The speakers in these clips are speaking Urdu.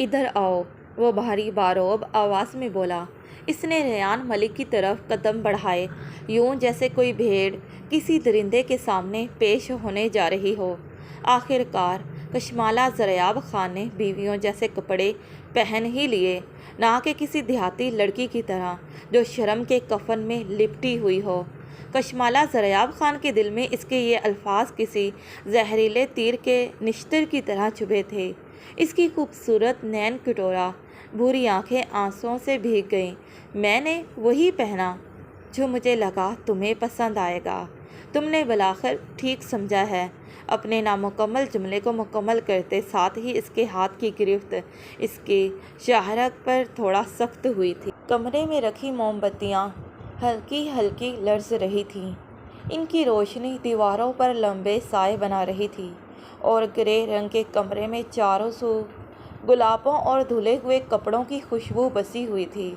ادھر آؤ، وہ بھاری باروب آواز میں بولا۔ اس نے ریان ملک کی طرف قدم بڑھائے، یوں جیسے کوئی بھیڑ کسی درندے کے سامنے پیش ہونے جا رہی ہو۔ آخر کار کشمالہ زریاب خان نے بیویوں جیسے کپڑے پہن ہی لیے، نہ کہ کسی دیہاتی لڑکی کی طرح جو شرم کے کفن میں لپٹی ہوئی ہو۔ کشمالہ زریاب خان کے دل میں اس کے یہ الفاظ کسی زہریلے تیر کے نشتر کی طرح چبھے تھے۔ اس کی خوبصورت نین کٹورا بھوری آنکھیں آنسوؤں سے بھیگ گئیں۔ میں نے وہی پہنا جو مجھے لگا تمہیں پسند آئے گا۔ تم نے بالآخر ٹھیک سمجھا ہے۔ اپنے نامکمل جملے کو مکمل کرتے ساتھ ہی اس کے ہاتھ کی گرفت اس کی شاہراہ پر تھوڑا سخت ہوئی تھی۔ کمرے میں رکھی موم بتیاں ہلکی ہلکی لرز رہی تھیں۔ ان کی روشنی دیواروں پر لمبے سائے بنا رہی تھی اور گرے رنگ کے کمرے میں چاروں سو گلابوں اور دھلے ہوئے کپڑوں کی خوشبو بسی ہوئی تھی۔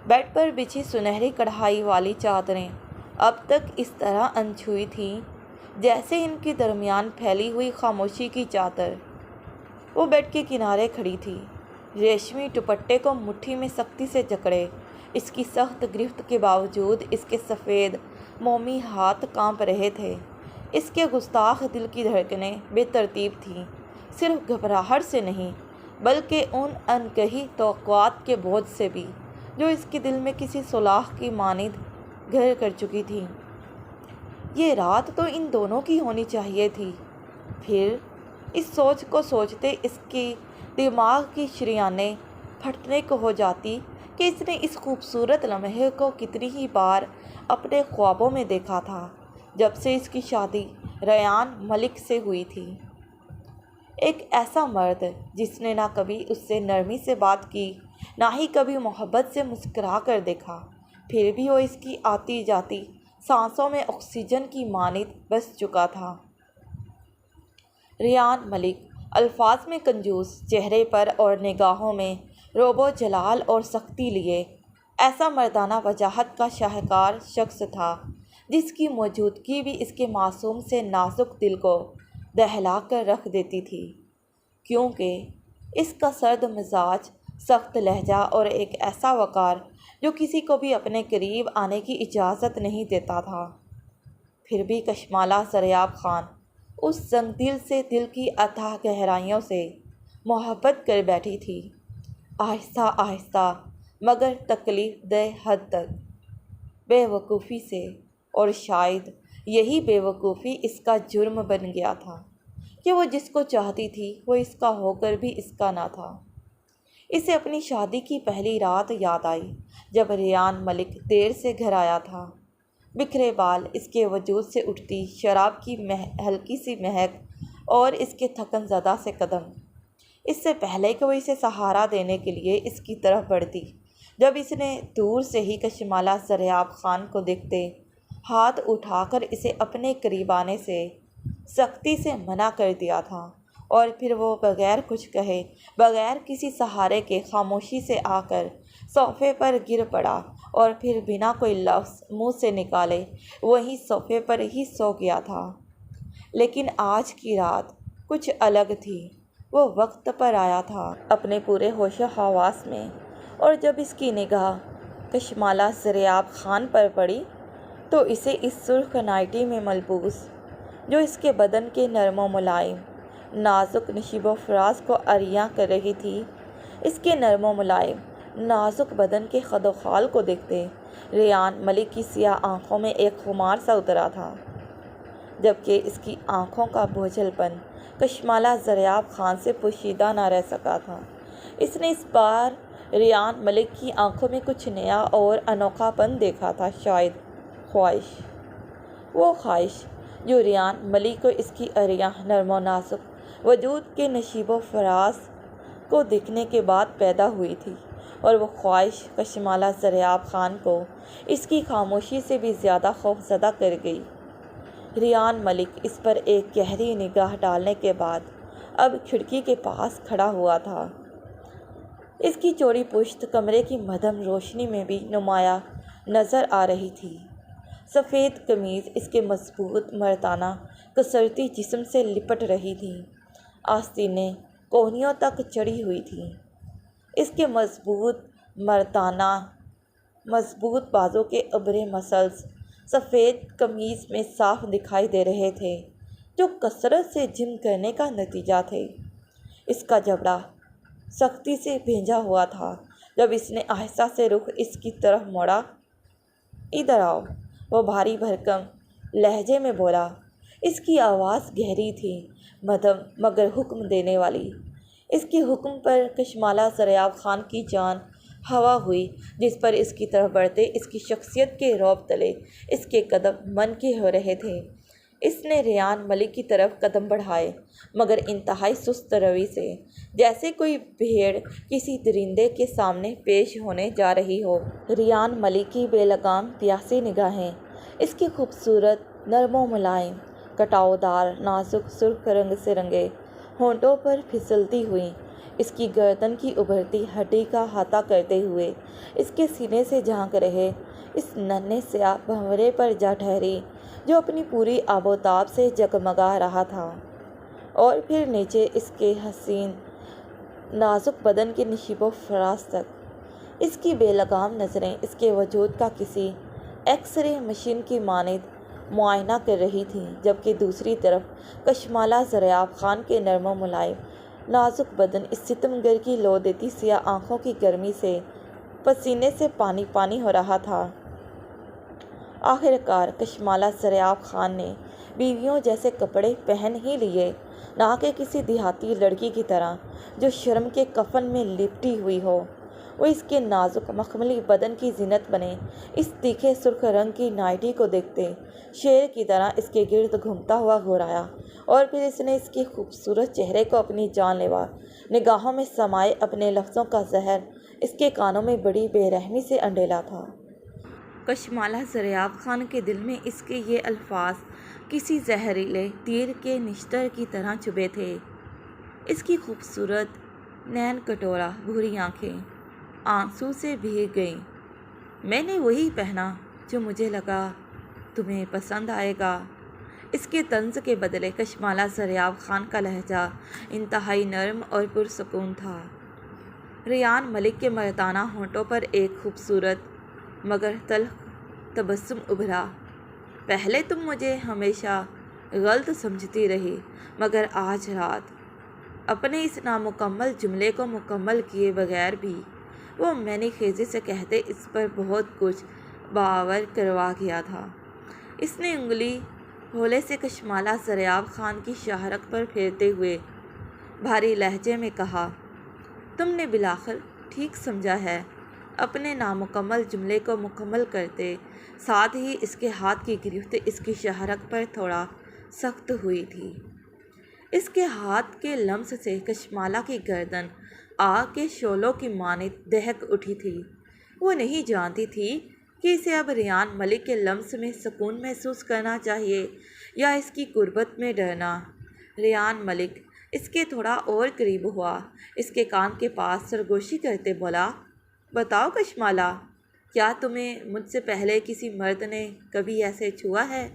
بیڈ پر بچھی سنہری کڑھائی والی چادریں اب تک اس طرح انچھوئی تھیں جیسے ان کے درمیان پھیلی ہوئی خاموشی کی چادر۔ وہ بیڈ کے کنارے کھڑی تھی، ریشمی دوپٹے کو مٹھی میں سختی سے جکڑے۔ اس کی سخت گرفت کے باوجود اس کے سفید مومی ہاتھ کانپ رہے تھے۔ اس کے گستاخ دل کی دھڑکنیں بے ترتیب تھیں، صرف گھبراہٹ سے نہیں بلکہ ان انکہی توقعات کے بوجھ سے بھی جو اس کے دل میں کسی سلاخ کی مانند گھر کر چکی تھی۔ یہ رات تو ان دونوں کی ہونی چاہیے تھی۔ پھر اس سوچ کو سوچتے اس کی دماغ کی شریانیں پھٹنے کو ہو جاتی کہ اس نے اس خوبصورت لمحے کو کتنی ہی بار اپنے خوابوں میں دیکھا تھا جب سے اس کی شادی ریان ملک سے ہوئی تھی۔ ایک ایسا مرد جس نے نہ کبھی اس سے نرمی سے بات کی، نہ ہی کبھی محبت سے مسکرا کر دیکھا، پھر بھی وہ اس کی آتی جاتی سانسوں میں آکسیجن کی مانند بس چکا تھا۔ ریان ملک الفاظ میں کنجوس، چہرے پر اور نگاہوں میں رعب و جلال اور سختی لیے ایسا مردانہ وجاہت کا شاہکار شخص تھا جس کی موجودگی بھی اس کے معصوم سے نازک دل کو دہلا کر رکھ دیتی تھی، کیونکہ اس کا سرد مزاج، سخت لہجہ اور ایک ایسا وقار جو کسی کو بھی اپنے قریب آنے کی اجازت نہیں دیتا تھا۔ پھر بھی کشمالہ زریاب خان اس سنگ دل سے دل کی اتھاہ گہرائیوں سے محبت کر بیٹھی تھی، آہستہ آہستہ مگر تکلیف دہ حد تک، بے وقوفی سے، اور شاید یہی بے وقوفی اس کا جرم بن گیا تھا کہ وہ جس کو چاہتی تھی وہ اس کا ہو کر بھی اس کا نہ تھا۔ اسے اپنی شادی کی پہلی رات یاد آئی جب ریان ملک دیر سے گھر آیا تھا۔ بکھرے بال، اس کے وجود سے اٹھتی شراب کی ہلکی سی مہک اور اس کے تھکن زدہ سے قدم، اس سے پہلے کہ وہ اسے سہارا دینے کے لیے اس کی طرف بڑھتی، جب اس نے دور سے ہی کشمالہ زریاب خان کو دیکھتے ہاتھ اٹھا کر اسے اپنے قریب آنے سے سختی سے منع کر دیا تھا، اور پھر وہ بغیر کچھ کہے، بغیر کسی سہارے کے خاموشی سے آ کر صوفے پر گر پڑا اور پھر بنا کوئی لفظ منہ سے نکالے وہیں صوفے پر ہی سو گیا تھا۔ لیکن آج کی رات کچھ الگ تھی۔ وہ وقت پر آیا تھا اپنے پورے ہوش و حواس میں، اور جب اس کی نگاہ کشمالہ زریاب خان پر پڑی تو اسے اس سرخ نائٹی میں ملبوس، جو اس کے بدن کے نرم و ملائم نازک نشیب و فراز کو عریاں کر رہی تھی، اس کے نرم و ملائم نازک بدن کے خد و خال کو دیکھتے ریان ملک کی سیاہ آنکھوں میں ایک خمار سا اترا تھا، جبکہ اس کی آنکھوں کا بوجھل پن کشمالہ زریاب خان سے پوشیدہ نہ رہ سکا تھا۔ اس نے اس بار ریان ملک کی آنکھوں میں کچھ نیا اور انوکھا پن دیکھا تھا، شاید خواہش، وہ خواہش جو ریان ملک کو اس کی عریاں نرم و نازک وجود کے نشیب و فراز کو دیکھنے کے بعد پیدا ہوئی تھی، اور وہ خواہش کشمالہ زریاب خان کو اس کی خاموشی سے بھی زیادہ خوفزدہ کر گئی۔ ریان ملک اس پر ایک گہری نگاہ ڈالنے کے بعد اب کھڑکی کے پاس کھڑا ہوا تھا۔ اس کی چوڑی پشت کمرے کی مدھم روشنی میں بھی نمایاں نظر آ رہی تھی۔ سفید قمیض اس کے مضبوط مردانہ کسرتی جسم سے لپٹ رہی تھی، آستینیں کوہنیوں تک چڑھی ہوئی تھی۔ اس کے مضبوط بازو کے ابرے مسلز سفید قمیض میں صاف دکھائی دے رہے تھے، جو کثرت سے جم کرنے کا نتیجہ تھے۔ اس کا جبڑا سختی سے بھینجا ہوا تھا۔ جب اس نے آہستہ سے رخ اس کی طرف موڑا، ادھر آؤ، وہ بھاری بھرکم لہجے میں بولا۔ اس کی آواز گہری تھی مگر حکم دینے والی۔ اس کے حکم پر کشمالہ دریاب خان کی جان ہوا ہوئی، جس پر اس کی طرف بڑھتے اس کی شخصیت کے رعب تلے اس کے قدم من کے ہو رہے تھے۔ اس نے ریان ملک کی طرف قدم بڑھائے، مگر انتہائی سست روی سے، جیسے کوئی بھیڑ کسی درندے کے سامنے پیش ہونے جا رہی ہو۔ ریان ملک کی بے لگام پیاسی نگاہیں اس کی خوبصورت، نرم و ملائم، کٹاؤ دار، نازک سرخ رنگ سے رنگے ہونٹوں پر پھسلتی ہوئیں، اس کی گردن کی ابھرتی ہڈی کا احاطہ کرتے ہوئے اس کے سینے سے جھانک رہے اس ننھے سیاہ بھنورے پر جا ٹھہری، جو اپنی پوری آب و تاب سے جگمگا رہا تھا۔ اور پھر نیچے اس کے حسین نازک بدن کے نشیب و فراز تک۔ اس کی بے لگام نظریں اس کے وجود کا کسی ایکس رے مشین کی مانند معائنہ کر رہی تھیں، جبکہ دوسری طرف کشمالہ دریاب خان کے نرم و ملائم نازک بدن اس ستمگر کی لو دیتی سیاہ آنکھوں کی گرمی سے پسینے سے پانی پانی ہو رہا تھا۔ آخر کار کشمالہ دریاب خان نے بیویوں جیسے کپڑے پہن ہی لیے، نہ کہ کسی دیہاتی لڑکی کی طرح جو شرم کے کفن میں لپٹی ہوئی ہو۔ وہ اس کے نازک مخملی بدن کی زینت بنے اس تیکھے سرخ رنگ کی نائٹی کو دیکھتے شیر کی طرح اس کے گرد گھومتا ہوا گھورایا، اور پھر اس نے اس کے خوبصورت چہرے کو اپنی جان لیوا نگاہوں میں سمائے اپنے لفظوں کا زہر اس کے کانوں میں بڑی بے رحمی سے انڈیلا تھا۔ کشمالہ دریاب خان کے دل میں اس کے یہ الفاظ کسی زہریلے تیر کے نشتر کی طرح چبھے تھے۔ اس کی خوبصورت نین کٹورا بھوری آنکھیں آنسو سے بھیگ گئیں۔ میں نے وہی پہنا جو مجھے لگا تمہیں پسند آئے گا۔ اس کے طنز کے بدلے کشمالہ دریاب خان کا لہجہ انتہائی نرم اور پرسکون تھا۔ ریان ملک کے مردانہ ہونٹوں پر ایک خوبصورت مگر تلخ تبسم ابھرا۔ پہلے تم مجھے ہمیشہ غلط سمجھتی رہی، مگر آج رات اپنے اس نامکمل جملے کو مکمل کیے بغیر بھی وہ مینی خیزی سے کہتے اس پر بہت کچھ باور کروا گیا تھا۔ اس نے انگلی ہولے سے کشمالہ دریاب خان کی شاہرگ پر پھیرتے ہوئے بھاری لہجے میں کہا، تم نے بالآخر ٹھیک سمجھا ہے۔ اپنے نامکمل جملے کو مکمل کرتے ساتھ ہی اس کے ہاتھ کی گرفت اس کی شاہرگ پر تھوڑا سخت ہوئی تھی۔ اس کے ہاتھ کے لمس سے کشمالہ کی گردن آگ کے شعلوں کی مانند دہک اٹھی تھی۔ وہ نہیں جانتی تھی کہ اسے اب ریان ملک کے لمس میں سکون محسوس کرنا چاہیے یا اس کی قربت میں ڈرنا۔ ریان ملک اس کے تھوڑا اور قریب ہوا، اس کے کان کے پاس سرگوشی کرتے بولا، بتاؤ کشمالہ، کیا تمہیں مجھ سے پہلے کسی مرد نے کبھی ایسے چھوا ہے؟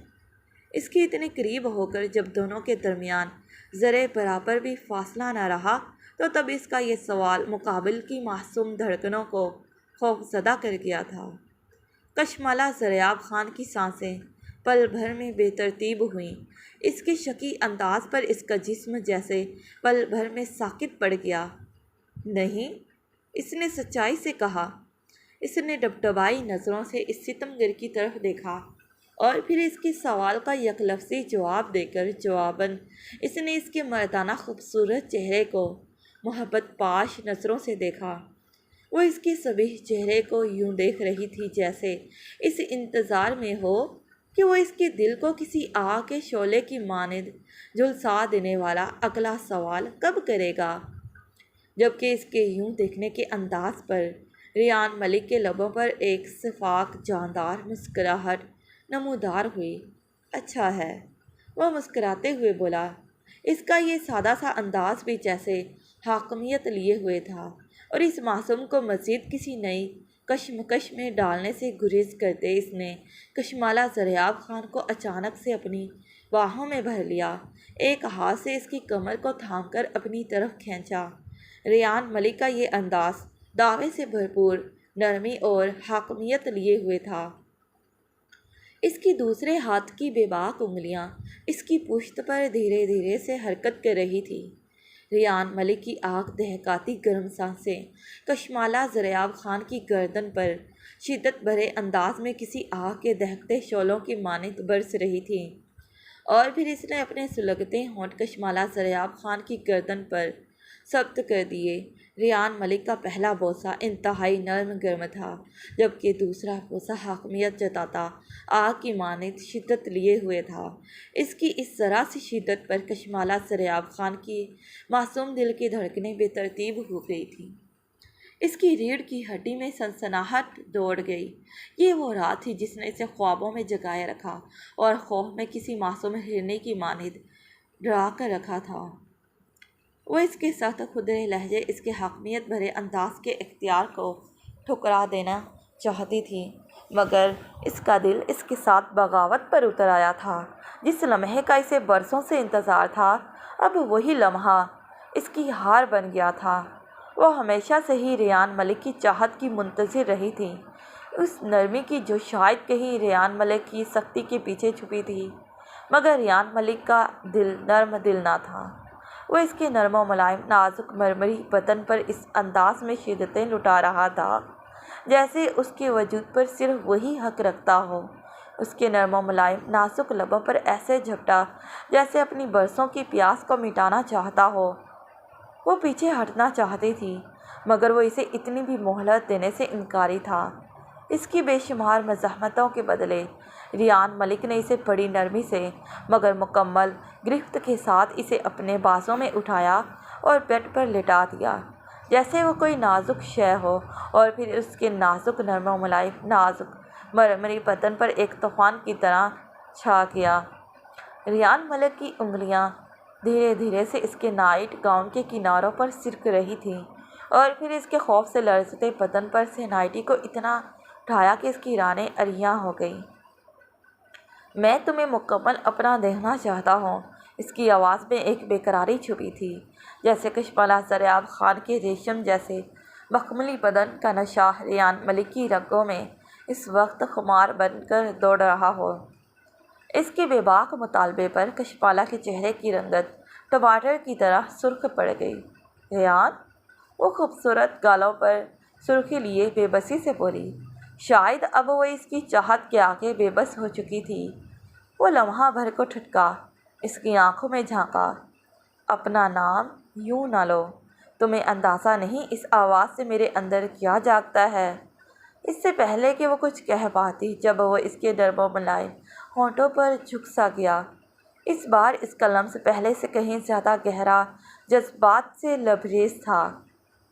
اس کے اتنے قریب ہو کر جب دونوں کے درمیان ذرے برابر بھی فاصلہ نہ رہا تو تب اس کا یہ سوال مقابل کی معصوم دھڑکنوں کو خوف زدہ کر گیا تھا۔ کشمالہ دریاب خان کی سانسیں پل بھر میں بے ترتیب ہوئیں۔ اس کے شکی انداز پر اس کا جسم جیسے پل بھر میں ساکت پڑ گیا۔ نہیں، اس نے سچائی سے کہا۔ اس نے ڈبڈبائی نظروں سے اس ستمگر کی طرف دیکھا، اور پھر اس کے سوال کا یک لفظی جواب دے کر جواباً اس نے اس کے مردانہ خوبصورت چہرے کو محبت پاش نظروں سے دیکھا۔ وہ اس کے صبح چہرے کو یوں دیکھ رہی تھی جیسے اس انتظار میں ہو کہ وہ اس کے دل کو کسی آگ کے شعلے کی مانند جھلسا دینے والا اگلا سوال کب کرے گا، جبکہ اس کے یوں دیکھنے کے انداز پر ریان ملک کے لبوں پر ایک شفاف جاندار مسکراہٹ نمودار ہوئی۔ اچھا ہے، وہ مسکراتے ہوئے بولا۔ اس کا یہ سادہ سا انداز بھی جیسے حاکمیت لیے ہوئے تھا، اور اس معصوم کو مزید کسی نئی کشمکش میں ڈالنے سے گریز کرتے اس نے کشمالہ دریاب خان کو اچانک سے اپنی باہوں میں بھر لیا، ایک ہاتھ سے اس کی کمر کو تھام کر اپنی طرف کھینچا۔ ریان ملک کا یہ انداز دعوے سے بھرپور نرمی اور حاکمیت لیے ہوئے تھا۔ اس کی دوسرے ہاتھ کی بے باک انگلیاں اس کی پشت پر دھیرے دھیرے سے حرکت کر رہی تھی۔ ریان ملک کی آنکھ دہکاتی گرم سانسیں کشمالہ زریاب خان کی گردن پر شدت بھرے انداز میں کسی آگ کے دہکتے شعلوں کی مانند برس رہی تھیں، اور پھر اس نے اپنے سلگتے ہونٹ کشمالہ زریاب خان کی گردن پر ثبت کر دیے۔ ریان ملک کا پہلا بوسہ انتہائی نرم گرم تھا، جبکہ دوسرا بوسہ حاکمیت جتاتا آگ کی مانند شدت لیے ہوئے تھا۔ اس کی اس ذرا سی شدت پر کشمالہ زریاب خان کی معصوم دل کی دھڑکنیں بے ترتیب ہو گئی تھیں۔ اس کی ریڑھ کی ہڈی میں سنسناہٹ دوڑ گئی۔ یہ وہ رات تھی جس نے اسے خوابوں میں جگائے رکھا اور خوف میں کسی معصوم ہرنی کی مانند ڈرا کر رکھا تھا۔ وہ اس کے سخت کھدرے لہجے، اس کے حاکمیت بھرے انداز کے اختیار کو ٹھکرا دینا چاہتی تھی، مگر اس کا دل اس کے ساتھ بغاوت پر اتر آیا تھا۔ جس لمحے کا اسے برسوں سے انتظار تھا، اب وہی لمحہ اس کی ہار بن گیا تھا۔ وہ ہمیشہ سے ہی ریان ملک کی چاہت کی منتظر رہی تھی، اس نرمی کی جو شاید کہیں ریان ملک کی سختی کے پیچھے چھپی تھی، مگر ریان ملک کا دل نرم دل نہ تھا۔ وہ اس کے نرم و ملائم نازک مرمری بدن پر اس انداز میں شدتیں لٹا رہا تھا جیسے اس کے وجود پر صرف وہی حق رکھتا ہو۔ اس کے نرم و ملائم نازک لبوں پر ایسے جھپٹا جیسے اپنی برسوں کی پیاس کو مٹانا چاہتا ہو۔ وہ پیچھے ہٹنا چاہتی تھی، مگر وہ اسے اتنی بھی مہلت دینے سے انکاری تھا۔ اس کی بے شمار مزاحمتوں کے بدلے ریان ملک نے اسے بڑی نرمی سے مگر مکمل گرفت کے ساتھ اسے اپنے بازوں میں اٹھایا اور بیڈ پر لٹا دیا جیسے وہ کوئی نازک شے ہو، اور پھر اس کے نازک نرم و ملائم نازک مرمری بدن پر ایک طوفان کی طرح چھا گیا۔ ریان ملک کی انگلیاں دھیرے دھیرے سے اس کے نائٹ گاؤن کے کناروں پر سرک رہی تھیں، اور پھر اس کے خوف سے لرزتے بدن پر سے نائٹی کو اتنا اٹھایا کہ اس کی رانیں اریاں ہو گئیں۔ میں تمہیں مکمل اپنا دیکھنا چاہتا ہوں۔ اس کی آواز میں ایک بے قراری چھپی تھی، جیسے کشمالہ زریاب خان کے ریشم جیسے مخملی بدن کا نشہ ریان ملک کی رگوں میں اس وقت خمار بن کر دوڑ رہا ہو۔ اس کے بے باک مطالبے پر کشمالہ کے چہرے کی رنگت ٹماٹر کی طرح سرخ پڑ گئی۔ ریان، وہ خوبصورت گالوں پر سرخی لیے بے بسی سے بولی۔ شاید اب وہ اس کی چاہت کے آگے بے بس ہو چکی تھی۔ وہ لمحہ بھر کو ٹھٹکا، اس کی آنکھوں میں جھانکا۔ اپنا نام یوں نہ لو، تمہیں اندازہ نہیں اس آواز سے میرے اندر کیا جاگتا ہے۔ اس سے پہلے کہ وہ کچھ کہہ پاتی، جب وہ اس کے نرم و ملائم ہونٹوں پر جھک سا گیا۔ اس بار اس کا لمس پہلے سے کہیں زیادہ گہرا، جذبات سے لبریز تھا۔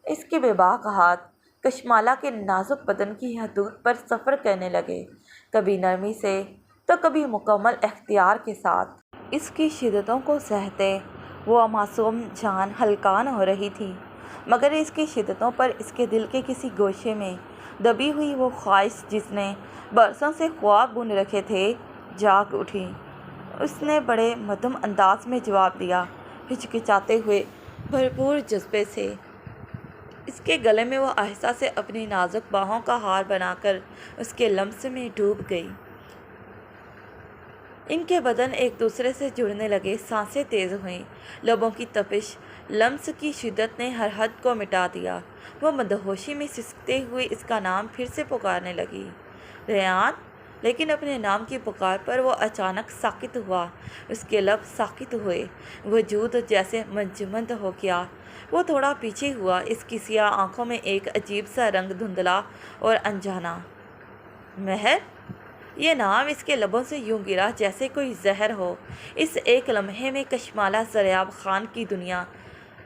اس کے بے باک ہاتھ کشمالہ کے نازک بدن کی حدود پر سفر کرنے لگے، کبھی نرمی سے تو کبھی مکمل اختیار کے ساتھ۔ اس کی شدتوں کو سہتے وہ معصوم جان ہلکان ہو رہی تھی، مگر اس کی شدتوں پر اس کے دل کے کسی گوشے میں دبی ہوئی وہ خواہش جس نے برسوں سے خواب بن رکھے تھے جاگ اٹھی۔ اس نے بڑے مدھم انداز میں جواب دیا، ہچکچاتے ہوئے بھرپور جذبے سے۔ اس کے گلے میں وہ آہستہ سے اپنی نازک باہوں کا ہار بنا کر اس کے لمس میں ڈوب گئی۔ ان کے بدن ایک دوسرے سے جڑنے لگے، سانسیں تیز ہوئیں، لبوں کی تپش، لمس کی شدت نے ہر حد کو مٹا دیا۔ وہ مدہوشی میں سسکتے ہوئے اس کا نام پھر سے پکارنے لگی، ریان، لیکن اپنے نام کی پکار پر وہ اچانک ساکت ہوا۔ اس کے لب ساکت ہوئے، وجود جیسے منجمد ہو گیا۔ وہ تھوڑا پیچھے ہوا، اس کی سیاہ آنکھوں میں ایک عجیب سا رنگ دھندلا اور انجانا۔ مہر، یہ نام اس کے لبوں سے یوں گرا جیسے کوئی زہر ہو۔ اس ایک لمحے میں کشمالہ زریاب خان کی دنیا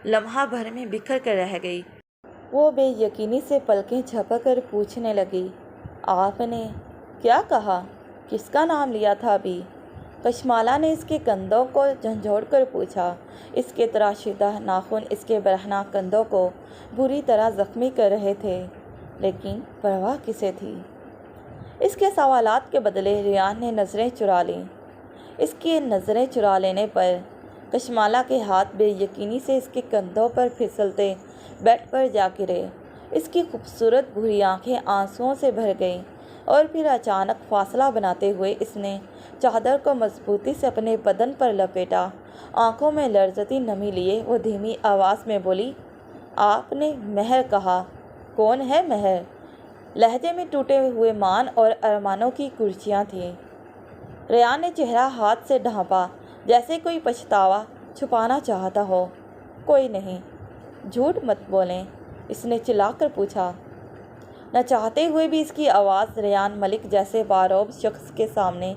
لمحہ بھر میں بکھر کر رہ گئی۔ وہ بے یقینی سے پلکیں جھپک کر پوچھنے لگی، آپ نے کیا کہا؟ کس کا نام لیا تھا ابھی؟ کشمالہ نے اس کے کندھوں کو جھنجھوڑ کر پوچھا۔ اس کے تراشیدہ ناخن اس کے برہنہ کندھوں کو بری طرح زخمی کر رہے تھے، لیکن پرواہ کسے تھی؟ اس کے سوالات کے بدلے ریان نے نظریں چرا لیں۔ اس کی نظریں چرا لینے پر کشمالہ کے ہاتھ بے یقینی سے اس کے کندھوں پر پھسلتے بیڈ پر جا گرے۔ اس کی خوبصورت بھوری آنکھیں آنسوؤں سے بھر گئیں اور پھر اچانک فاصلہ بناتے ہوئے اس نے چادر کو مضبوطی سے اپنے بدن پر لپیٹا۔ آنکھوں میں لرزتی نمی لیے وہ دھیمی آواز میں بولی، آپ نے مہر کہا، کون ہے مہر؟ لہجے میں ٹوٹے ہوئے مان اور ارمانوں کی کرچیاں تھیں۔ ریان نے چہرہ ہاتھ سے ڈھانپا جیسے کوئی پچھتاوا چھپانا چاہتا ہو۔ کوئی نہیں، جھوٹ مت بولیں، اس نے چلا کر پوچھا۔ نہ چاہتے ہوئے بھی اس کی آواز ریان ملک جیسے باروب شخص کے سامنے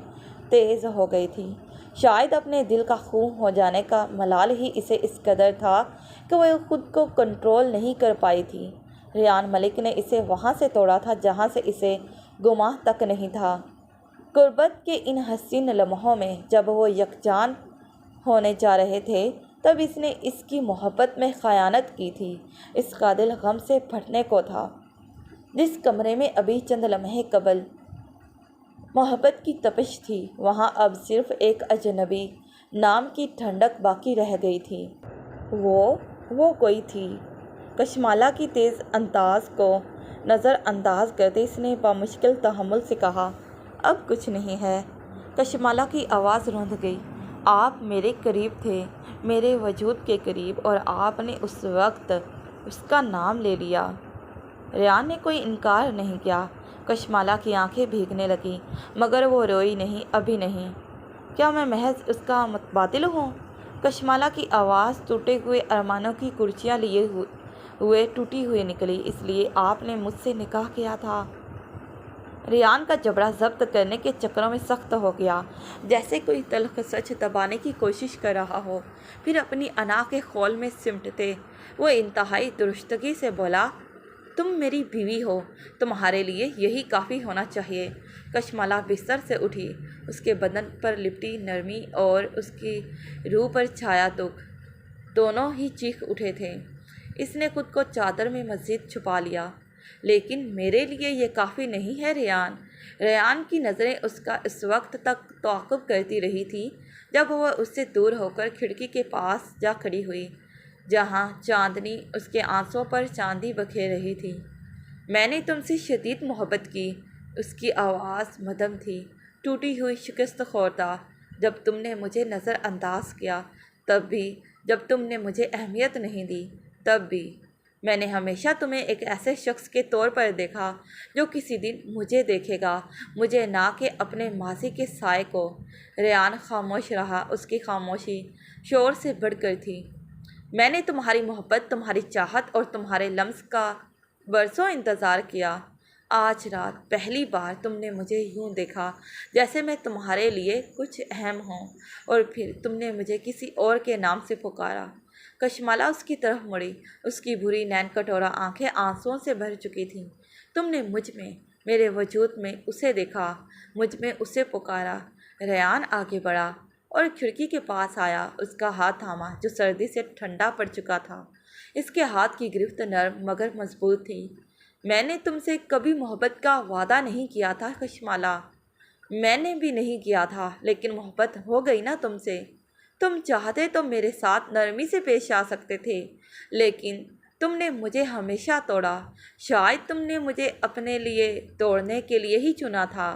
تیز ہو گئی تھی۔ شاید اپنے دل کا خون ہو جانے کا ملال ہی اسے اس قدر تھا کہ وہ خود کو کنٹرول نہیں کر پائی تھی۔ ریان ملک نے اسے وہاں سے توڑا تھا جہاں سے اسے گمان تک نہیں تھا۔ قربت کے ان حسین لمحوں میں جب وہ یکجان ہونے جا رہے تھے تب اس نے اس کی محبت میں خیانت کی تھی۔ اس کا دل غم سے پھٹنے کو تھا۔ جس کمرے میں ابھی چند لمحے قبل محبت کی تپش تھی وہاں اب صرف ایک اجنبی نام کی ٹھنڈک باقی رہ گئی تھی۔ وہ کوئی تھی۔ کشمالہ کی تیز انداز کو نظر انداز کرتے اس نے بامشکل تحمل سے کہا، اب کچھ نہیں ہے۔ کشمالہ کی آواز روندھ گئی، آپ میرے قریب تھے، میرے وجود کے قریب، اور آپ نے اس وقت اس کا نام لے لیا۔ ریان نے کوئی انکار نہیں کیا۔ کشمالہ کی آنکھیں بھیگنے لگیں مگر وہ روئی نہیں، ابھی نہیں۔ کیا میں محض اس کا متبادل ہوں؟ کشمالہ کی آواز ٹوٹے ہوئے ارمانوں کی کرچیاں لیے ہوئے ٹوٹی ہوئی نکلی، اس لیے آپ نے مجھ سے نکاح کیا تھا؟ ریان کا جبڑا ضبط کرنے کے چکروں میں سخت ہو گیا، جیسے کوئی تلخ سچ دبانے کی کوشش کر رہا ہو۔ پھر اپنی انا کے خول میں سمٹتے وہ انتہائی درستگی سے بولا، تم میری بیوی ہو، تمہارے لیے یہی کافی ہونا چاہیے۔ کشمالہ بستر سے اٹھی، اس کے بدن پر لپٹی نرمی اور اس کی روح پر چھایا دکھ دونوں ہی چیخ اٹھے تھے۔ اس نے خود کو چادر میں مزید چھپا لیا۔ لیکن میرے لیے یہ کافی نہیں ہے ریان۔ ریان کی نظریں اس کا اس وقت تک تعاقب کرتی رہی تھی جب وہ اس سے دور ہو کر کھڑکی کے پاس جا کھڑی ہوئی جہاں چاندنی اس کے آنسوؤں پر چاندی بکھیر رہی تھی۔ میں نے تم سے شدید محبت کی۔ اس کی آواز مدھم تھی، ٹوٹی ہوئی، شکست خوردہ۔ جب تم نے مجھے نظر انداز کیا تب بھی، جب تم نے مجھے اہمیت نہیں دی تب بھی، میں نے ہمیشہ تمہیں ایک ایسے شخص کے طور پر دیکھا جو کسی دن مجھے دیکھے گا، مجھے نہ کہ اپنے ماضی کے سائے کو۔ ریان خاموش رہا، اس کی خاموشی شور سے بڑھ کر تھی۔ میں نے تمہاری محبت، تمہاری چاہت اور تمہارے لمس کا برسوں انتظار کیا۔ آج رات پہلی بار تم نے مجھے یوں دیکھا جیسے میں تمہارے لیے کچھ اہم ہوں، اور پھر تم نے مجھے کسی اور کے نام سے پکارا۔ کشمالہ اس کی طرف مڑی، اس کی بھری نین کٹورا آنکھیں آنسوؤں سے بھر چکی تھیں۔ تم نے مجھ میں، میرے وجود میں اسے دیکھا، مجھ میں اسے پکارا۔ ریان آگے بڑھا اور کھڑکی کے پاس آیا، اس کا ہاتھ تھاما جو سردی سے ٹھنڈا پڑ چکا تھا۔ اس کے ہاتھ کی گرفت نرم مگر مضبوط تھی۔ میں نے تم سے کبھی محبت کا وعدہ نہیں کیا تھا کشمالہ، میں نے بھی نہیں کیا تھا، لیکن محبت ہو گئی نا تم سے۔ تم چاہتے تو میرے ساتھ نرمی سے پیش آ سکتے تھے، لیکن تم نے مجھے ہمیشہ توڑا۔ شاید تم نے مجھے اپنے لیے توڑنے کے لیے ہی چنا تھا۔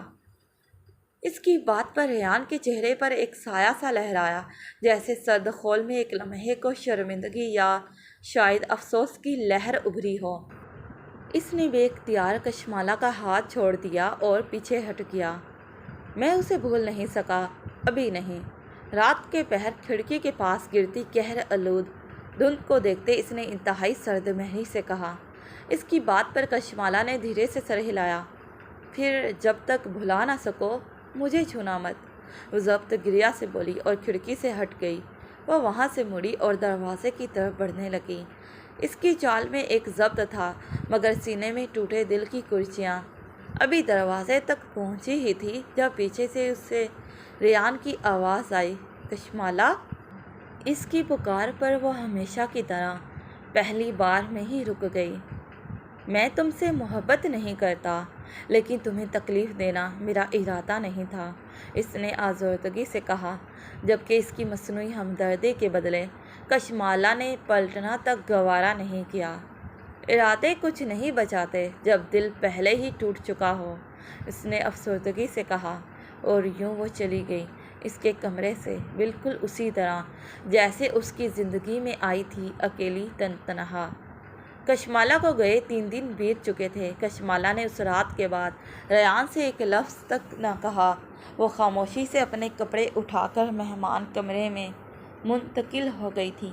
اس کی بات پر ریان کے چہرے پر ایک سایہ سا لہرایا، جیسے سرد خول میں ایک لمحے کو شرمندگی یا شاید افسوس کی لہر ابھری ہو۔ اس نے بے اختیار کشمالہ کا ہاتھ چھوڑ دیا اور پیچھے ہٹ گیا۔ میں اسے بھول نہیں سکا، ابھی نہیں۔ رات کے پہر کھڑکی کے پاس گرتی قہر آلود دھند کو دیکھتے اس نے انتہائی سرد مہری سے کہا۔ اس کی بات پر کشمالہ نے دھیرے سے سر ہلایا۔ پھر جب تک بھلا نہ سکو مجھے چھونا مت، وہ ضبط گریا سے بولی اور کھڑکی سے ہٹ گئی۔ وہ وہاں سے مڑی اور دروازے کی طرف بڑھنے لگی۔ اس کی چال میں ایک ضبط تھا مگر سینے میں ٹوٹے دل کی کرچیاں۔ ابھی دروازے تک پہنچی ہی تھی جب پیچھے سے اس سے ریان کی آواز آئی، کشمالہ۔ اس کی پکار پر وہ ہمیشہ کی طرح پہلی بار میں ہی رک گئی۔ میں تم سے محبت نہیں کرتا، لیکن تمہیں تکلیف دینا میرا ارادہ نہیں تھا، اس نے آزردگی سے کہا، جبکہ اس کی مصنوعی ہمدردی کے بدلے کشمالہ نے پلٹنا تک گوارا نہیں کیا۔ ارادے کچھ نہیں بچاتے جب دل پہلے ہی ٹوٹ چکا ہو، اس نے افسردگی سے کہا، اور یوں وہ چلی گئی اس کے کمرے سے، بالکل اسی طرح جیسے اس کی زندگی میں آئی تھی، اکیلی تنہا۔ کشمالہ کو گئے 3 دن بیت چکے تھے۔ کشمالہ نے اس رات کے بعد ریان سے ایک لفظ تک نہ کہا۔ وہ خاموشی سے اپنے کپڑے اٹھا کر مہمان کمرے میں منتقل ہو گئی تھی۔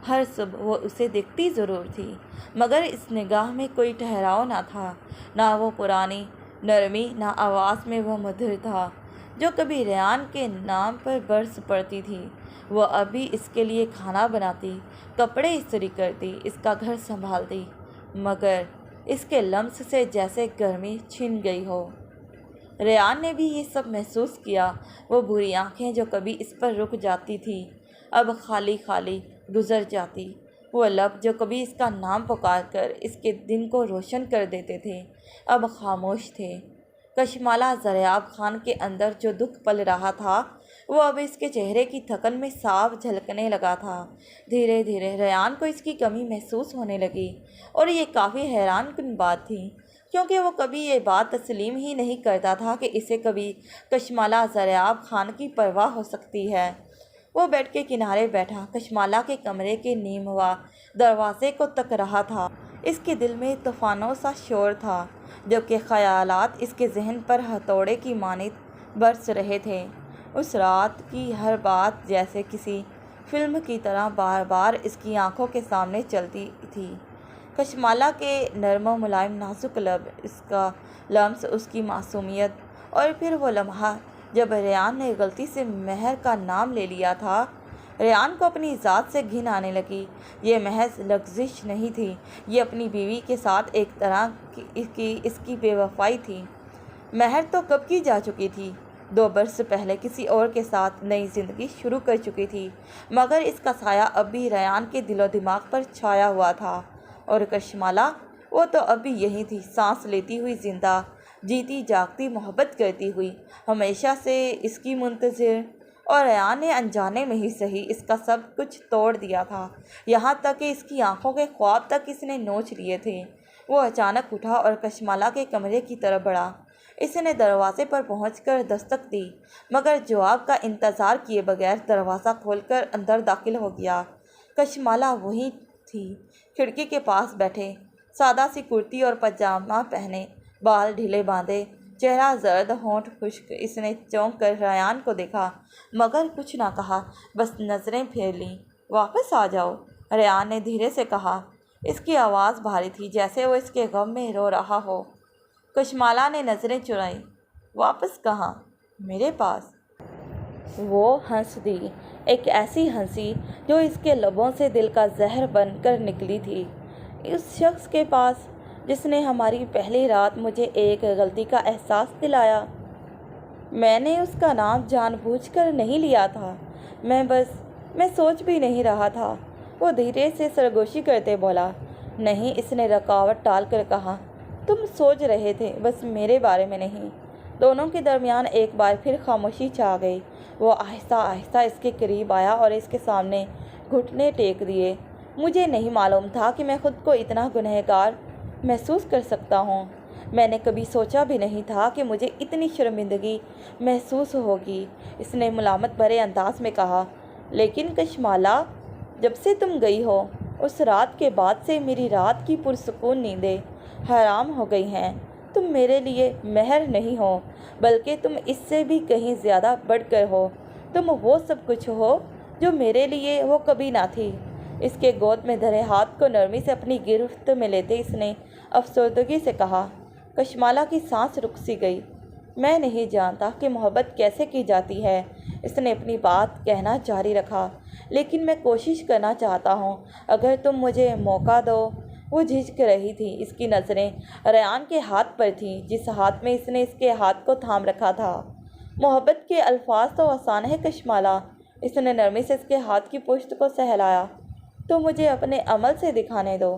ہر صبح وہ اسے دیکھتی ضرور تھی، مگر اس نگاہ میں کوئی ٹھہراؤ نہ تھا، نہ وہ پرانی نرمی، نہ آواز میں وہ مدھر تھا جو کبھی ریان کے نام پر برس پڑتی تھی۔ وہ ابھی اس کے لیے کھانا بناتی، کپڑے استری کرتی، اس کا گھر سنبھالتی، مگر اس کے لمس سے جیسے گرمی چھن گئی ہو۔ ریان نے بھی یہ سب محسوس کیا۔ وہ بری آنکھیں جو کبھی اس پر رک جاتی تھی، اب خالی خالی گزر جاتی۔ وہ لب جو کبھی اس کا نام پکار کر اس کے دن کو روشن کر دیتے تھے، اب خاموش تھے۔ کشمالہ ضریاب خان کے اندر جو دکھ پل رہا تھا، وہ اب اس کے چہرے کی تھکن میں صاف جھلکنے لگا تھا۔ دھیرے دھیرے ریان کو اس کی کمی محسوس ہونے لگی، اور یہ کافی حیران کن بات تھی، کیونکہ وہ کبھی یہ بات تسلیم ہی نہیں کرتا تھا کہ اسے کبھی کشمالہ ضریاب خان کی پرواہ ہو سکتی ہے۔ وہ بیڈ کے کنارے بیٹھا کشمالہ کے کمرے کے نیموا دروازے کو تک رہا تھا۔ اس کے دل میں طوفانوں سا شور تھا، جبکہ خیالات اس کے ذہن پر ہتھوڑے کی مانند برس رہے تھے۔ اس رات کی ہر بات جیسے کسی فلم کی طرح بار بار اس کی آنکھوں کے سامنے چلتی تھی۔ کشمالہ کے نرم و ملائم نازک لب، اس کا لمس، اس کی معصومیت، اور پھر وہ لمحہ جب ریان نے غلطی سے مہر کا نام لے لیا تھا۔ ریان کو اپنی ذات سے گھن آنے لگی۔ یہ محض لغزش نہیں تھی، یہ اپنی بیوی کے ساتھ ایک طرح کی اس کی بے وفائی تھی۔ مہر تو کب کی جا چکی تھی، 2 برس پہلے کسی اور کے ساتھ نئی زندگی شروع کر چکی تھی، مگر اس کا سایہ اب بھی ریان کے دل و دماغ پر چھایا ہوا تھا۔ اور کشمالہ، وہ تو اب بھی یہی تھی، سانس لیتی ہوئی، زندہ، جیتی جاگتی، محبت کرتی ہوئی، ہمیشہ سے اس کی منتظر۔ اور ریان نے انجانے میں ہی صحیح اس کا سب کچھ توڑ دیا تھا، یہاں تک کہ اس کی آنکھوں کے خواب تک اس نے نوچ لیے تھے۔ وہ اچانک اٹھا اور کشمالہ کے کمرے کی طرف بڑھا۔ اس نے دروازے پر پہنچ کر دستک دی، مگر جواب کا انتظار کیے بغیر دروازہ کھول کر اندر داخل ہو گیا۔ کشمالہ وہیں تھی، کھڑکی کے پاس بیٹھے، سادہ سی کرتی اور پاجامہ پہنے، بال ڈھیلے باندھے، چہرہ زرد، ہونٹ خشک۔ اس نے چونک کر ریان کو دیکھا، مگر کچھ نہ کہا، بس نظریں پھیر لیں۔ واپس آ جاؤ، ریان نے دھیرے سے کہا۔ اس کی آواز بھاری تھی، جیسے وہ اس کے غم میں رو رہا ہو۔ کشمالہ نے نظریں چرائیں۔ واپس کہاں؟ میرے پاس۔ وہ ہنس دی، ایک ایسی ہنسی جو اس کے لبوں سے دل کا زہر بن کر نکلی تھی۔ اس شخص کے پاس جس نے ہماری پہلی رات مجھے ایک غلطی کا احساس دلایا۔ میں نے اس کا نام جان بوجھ کر نہیں لیا تھا، میں سوچ بھی نہیں رہا تھا۔ وہ دھیرے سے سرگوشی کرتے بولا۔ نہیں، اس نے رکاوٹ ڈال کر کہا، تم سوچ رہے تھے، بس میرے بارے میں نہیں۔ دونوں کے درمیان ایک بار پھر خاموشی چھا گئی۔ وہ آہستہ آہستہ اس کے قریب آیا اور اس کے سامنے گھٹنے ٹیک دیے۔ مجھے نہیں معلوم تھا کہ میں خود کو اتنا گنہگار محسوس کر سکتا ہوں۔ میں نے کبھی سوچا بھی نہیں تھا کہ مجھے اتنی شرمندگی محسوس ہوگی، اس نے ملامت بھرے انداز میں کہا۔ لیکن کشمالہ، جب سے تم گئی ہو، اس رات کے بعد سے میری رات کی پرسکون نیندیں حرام ہو گئی ہیں۔ تم میرے لیے مہر نہیں ہو، بلکہ تم اس سے بھی کہیں زیادہ بڑھ کر ہو۔ تم وہ سب کچھ ہو جو میرے لیے وہ کبھی نہ تھی۔ اس کے گود میں دھرے ہاتھ کو نرمی سے اپنی گرفت میں لیتے اس نے افسردگی سے کہا۔ کشمالہ کی سانس رک سی گئی۔ میں نہیں جانتا کہ محبت کیسے کی جاتی ہے، اس نے اپنی بات کہنا جاری رکھا، لیکن میں کوشش کرنا چاہتا ہوں، اگر تم مجھے موقع دو۔ وہ جھجک رہی تھی، اس کی نظریں ریان کے ہاتھ پر تھیں، جس ہاتھ میں اس نے اس کے ہاتھ کو تھام رکھا تھا۔ محبت کے الفاظ تو آسان ہے کشمالہ، اس نے نرمی سے اس کے ہاتھ کی پشت کو سہلایا۔ تو مجھے اپنے عمل سے دکھانے دو۔